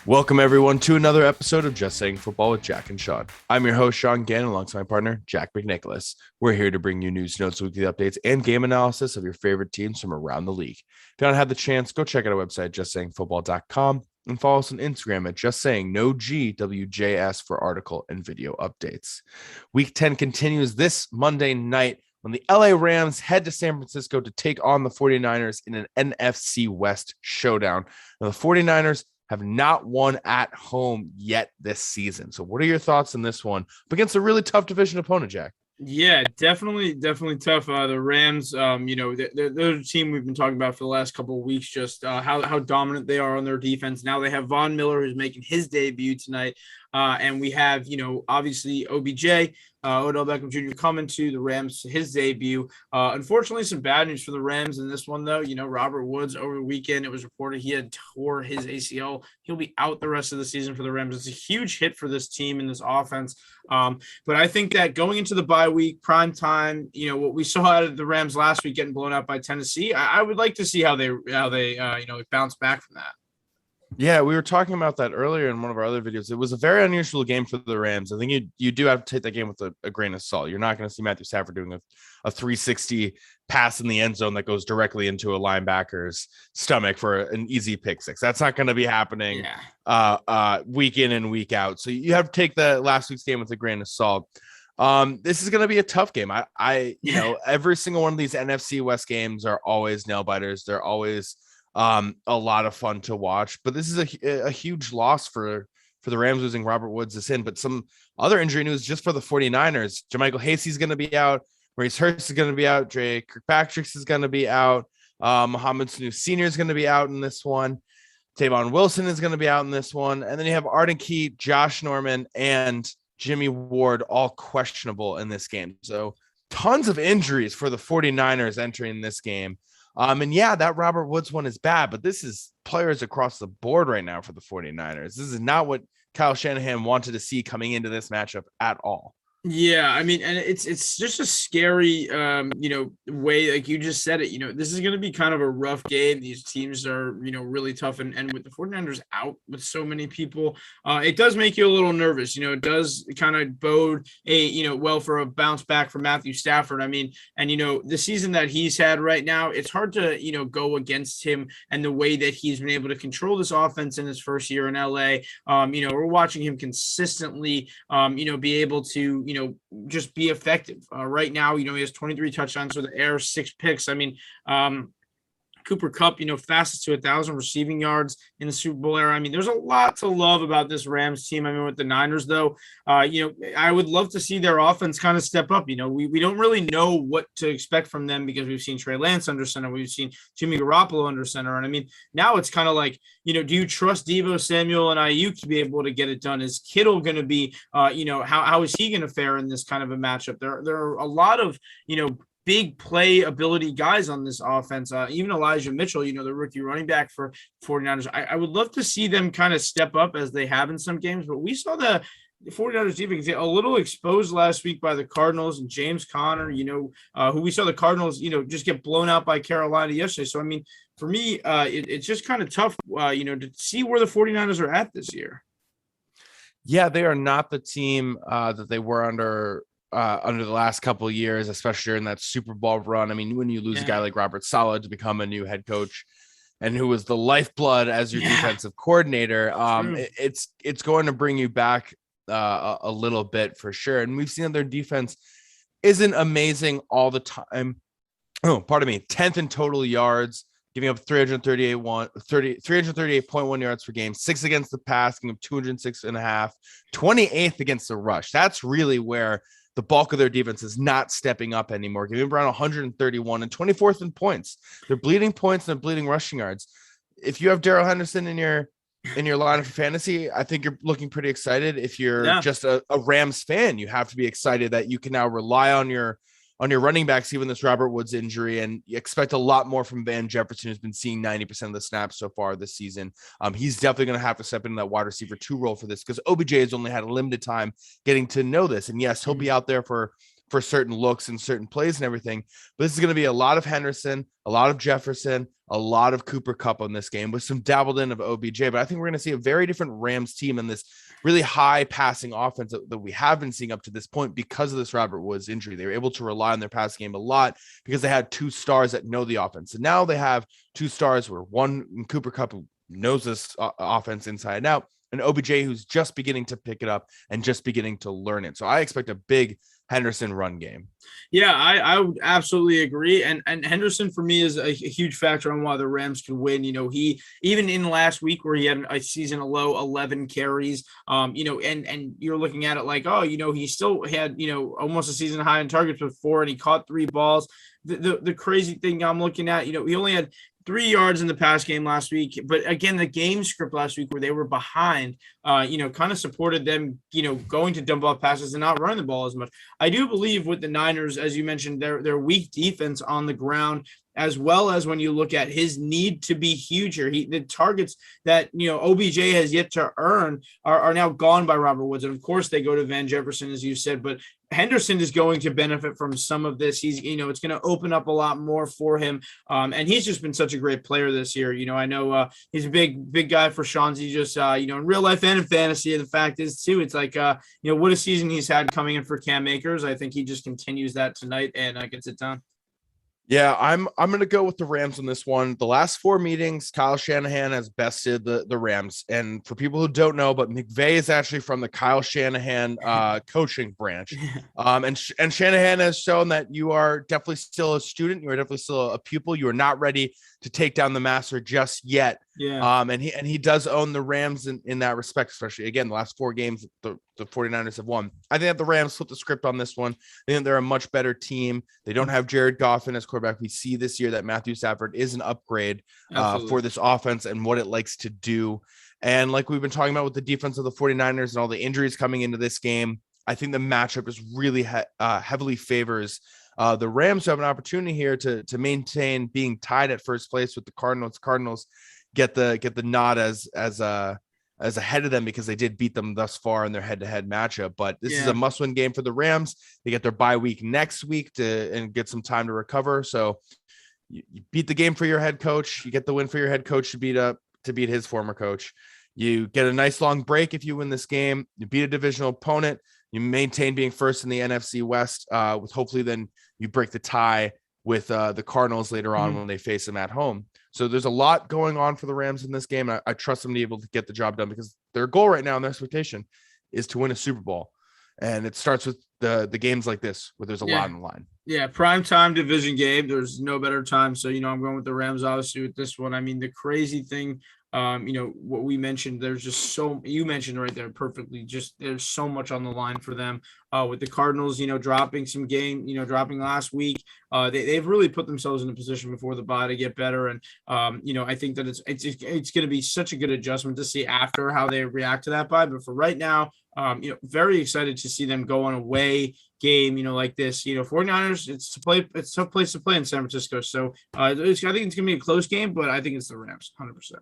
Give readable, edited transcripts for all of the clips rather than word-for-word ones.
Welcome, everyone, to another episode of Just Saying Football with Jack and Sean. I'm your host, Sean Gannon, alongside my partner, Jack McNicholas. We're here to bring you news, notes, weekly updates, and game analysis of your favorite teams from around the league. If you don't have the chance, go check out our website, justsayingfootball.com, and follow us on Instagram at justsayingNoGWJS for article and video updates. Week 10 continues this Monday night when the LA Rams head to San Francisco to take on the 49ers in an NFC West showdown. Now, the 49ers have not won at home yet this season. So what are your thoughts on this one up against a really tough division opponent, Jack? Yeah, definitely tough. The Rams, they're a team we've been talking about for the last couple of weeks, just how dominant they are on their defense. Now they have Von Miller, who's making his debut tonight. And we have, obviously OBJ, Odell Beckham Jr. coming to the Rams, his debut. Unfortunately, some bad news for the Rams in this one, though. Robert Woods over the weekend, it was reported he had tore his ACL. He'll be out the rest of the season for the Rams. It's a huge hit for this team and this offense. But I think that going into the bye week, prime time, what we saw out of the Rams last week getting blown out by Tennessee, I would like to see how they bounce back from that. Yeah, we were talking about that earlier in one of our other videos. It was a very unusual game for the Rams. I think you do have to take that game with a grain of salt. You're not going to see Matthew Stafford doing a 360 pass in the end zone that goes directly into a linebacker's stomach for an easy pick six. That's not going to be happening week in and week out. So you have to take the last week's game with a grain of salt. This is going to be a tough game. Every single one of these NFC West games are always nail biters. They're always a lot of fun to watch, but this is a huge loss for the Rams losing Robert Woods this in. But some other injury news just for the 49ers. JaMycal Hasty's going to be out. Maurice Hurst is going to be out. Dre Kirkpatrick is going to be out. Mohamed Sanu Sr. is going to be out in this one. Tavon Wilson is going to be out in this one. And then you have Arden Key, Josh Norman, and Jimmy Ward all questionable in this game. So tons of injuries for the 49ers entering this game. That Robert Woods one is bad, but this is players across the board right now for the 49ers. This is not what Kyle Shanahan wanted to see coming into this matchup at all. Yeah, I mean, and it's just a scary, way, like you just said it, this is going to be kind of a rough game. These teams are, really tough. And with the 49ers out with so many people, it does make you a little nervous. It does kind of bode well for a bounce back for Matthew Stafford. I mean, and, the season that he's had right now, it's hard to, go against him and the way that he's been able to control this offense in his first year in LA. We're watching him consistently, be able to, just be effective. Right now, he has 23 touchdowns for the air, 6 picks. I mean, Cooper Kupp, fastest to 1,000 receiving yards in the Super Bowl era. I mean, there's a lot to love about this Rams team. I mean, with the Niners, though, I would love to see their offense kind of step up. We don't really know what to expect from them because we've seen Trey Lance under center. We've seen Jimmy Garoppolo under center. And I mean, now it's kind of like, do you trust Deebo Samuel and Ayuk to be able to get it done? Is Kittle going to be, how is he going to fare in this kind of a matchup? There are a lot of, big play ability guys on this offense. Even Elijah Mitchell, the rookie running back for 49ers. I would love to see them kind of step up as they have in some games, but we saw the 49ers defense get a little exposed last week by the Cardinals and James Conner, who we saw the Cardinals, just get blown out by Carolina yesterday. So, I mean, for me, it's just kind of tough, to see where the 49ers are at this year. Yeah, they are not the team that they were under the last couple of years, especially during that Super Bowl run. I mean, when you lose a guy like Robert Saleh to become a new head coach and who was the lifeblood as your defensive coordinator, it's going to bring you back a little bit for sure. And we've seen that their defense isn't amazing all the time. 10th in total yards, giving up 338.1 yards per game, 6 against the pass, giving up 206.5, 28th against the rush. That's really where the bulk of their defense is not stepping up anymore, giving around 131 and 24th in points. They're bleeding points and they're bleeding rushing yards. If you have Darrell Henderson in your lineup for fantasy, I think you're looking pretty excited. If you're just a Rams fan, you have to be excited that you can now rely on your running backs, even this Robert Woods injury, and you expect a lot more from Van Jefferson, who's been seeing 90% of the snaps so far this season. He's definitely going to have to step into that wide receiver 2 role for this because OBJ has only had a limited time getting to know this. And yes, he'll be out there for for certain looks and certain plays and everything. But this is going to be a lot of Henderson, a lot of Jefferson, a lot of Cooper Kupp on this game with some dabbled in of OBJ. But I think we're going to see a very different Rams team in this really high passing offense that we have been seeing up to this point because of this Robert Woods injury. They were able to rely on their pass game a lot because they had 2 stars that know the offense. And now they have 2 stars where one Cooper Kupp who knows this offense inside and out, and OBJ who's just beginning to pick it up and just beginning to learn it. So I expect a big Henderson run game. Yeah, I would absolutely agree. And Henderson for me is a huge factor on why the Rams can win. He even in last week where he had a season low 11 carries, and you're looking at it like, he still had, almost a season high in targets with 4 and he caught 3 balls. The crazy thing I'm looking at, he only had 3 yards in the pass game last week. But again, the game script last week where they were behind, kind of supported them, going to dump off passes and not running the ball as much. I do believe with the Niners, as you mentioned, their weak defense on the ground, as well as when you look at his need to be huge here. The targets that, OBJ has yet to earn are now gone by Robert Woods. And of course they go to Van Jefferson, as you said, but Henderson is going to benefit from some of this. He's, it's going to open up a lot more for him. And he's just been such a great player this year. I know he's a big guy for Sean's. Just, in real life and in fantasy. The fact is too, it's like, what a season he's had coming in for Cam Akers. I think he just continues that tonight and gets it done. Yeah, I'm going to go with the Rams on this one. The last 4 meetings, Kyle Shanahan has bested the Rams. And for people who don't know, but McVay is actually from the Kyle Shanahan coaching branch. And Shanahan has shown that you are definitely still a student. You are definitely still a pupil. You are not ready to take down the master just yet. Yeah. And he does own the Rams in that respect, especially again, the last 4 games the 49ers have won. I think that the Rams flipped the script on this one. I think they're a much better team. They don't have Jared Goff as quarterback. We see this year that Matthew Stafford is an upgrade for this offense and what it likes to do. And like we've been talking about with the defense of the 49ers and all the injuries coming into this game, I think the matchup is really heavily favors the Rams, who have an opportunity here to maintain being tied at first place with the Cardinals. Cardinals get the nod as ahead of them because they did beat them thus far in their head-to-head matchup. But this is a must-win game for the Rams. They get their bye week next week and get some time to recover. So you beat the game for your head coach. You get the win for your head coach to beat his former coach. You get a nice long break if you win this game. You beat a divisional opponent. You maintain being first in the NFC West. With hopefully then you break the tie with the Cardinals later on when they face them at home. So there's a lot going on for the Rams in this game. I trust them to be able to get the job done because their goal right now and their expectation is to win a Super Bowl. And it starts with the games like this where there's a lot on the line. Yeah, prime time division game. There's no better time. So, I'm going with the Rams, obviously, with this one. I mean, the crazy thing, what we mentioned, there's just you mentioned right there perfectly, just there's so much on the line for them with the Cardinals, dropping some game, dropping last week. They've really put themselves in a position before the bye to get better. And, I think that it's going to be such a good adjustment to see after how they react to that bye. But for right now, very excited to see them go on a away game, like this. 49ers, it's a tough place to play in San Francisco. So I think it's going to be a close game, but I think it's the Rams, 100%.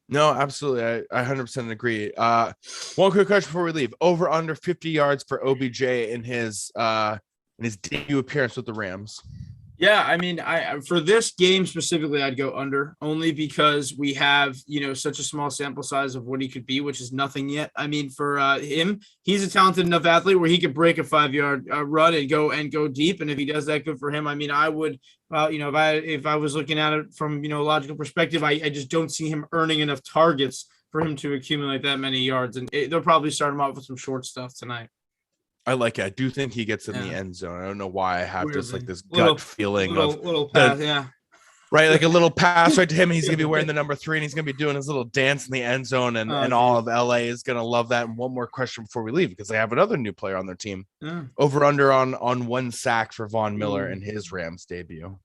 No, absolutely. I 100% agree. One quick question before we leave. Over under 50 yards for OBJ in his debut appearance with the Rams. Yeah, I mean, for this game specifically, I'd go under only because we have, such a small sample size of what he could be, which is nothing yet. I mean, for him, he's a talented enough athlete where he could break a 5-yard run and go deep. And if he does that, good for him. I mean, I would, if I was looking at it from, a logical perspective, I just don't see him earning enough targets for him to accumulate that many yards. And they'll probably start him off with some short stuff tonight. I like it. I do think he gets in the end zone. I don't know why I have this little, gut feeling little pass, right, like a little pass right to him. And he's gonna be wearing the number 3, and he's gonna be doing his little dance in the end zone, and all of LA is gonna love that. And one more question before we leave, because they have another new player on their team. Over under on 1 sack for Von Miller in his Rams debut.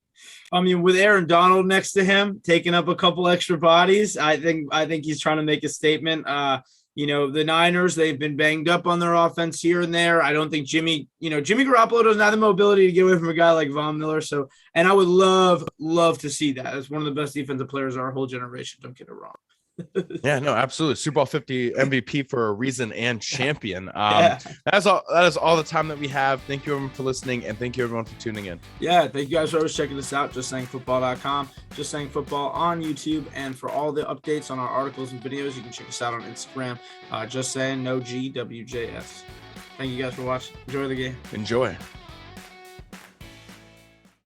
I mean, with Aaron Donald next to him, taking up a couple extra bodies, I think he's trying to make a statement. The Niners, they've been banged up on their offense here and there. I don't think Jimmy Garoppolo doesn't have the mobility to get away from a guy like Von Miller. So, and I would love to see that. It's one of the best defensive players of our whole generation. Don't get it wrong. Yeah, no, absolutely. Super Bowl 50 MVP for a reason and champion. Yeah. That is all the time that we have. Thank you everyone for listening, and thank you everyone for tuning in. Yeah, thank you guys for always checking us out. JustSayingFootball.com, Just Saying Football on YouTube, and for all the updates on our articles and videos, you can check us out on Instagram. Just Saying No GWJS. Thank you guys for watching. Enjoy the game. Enjoy.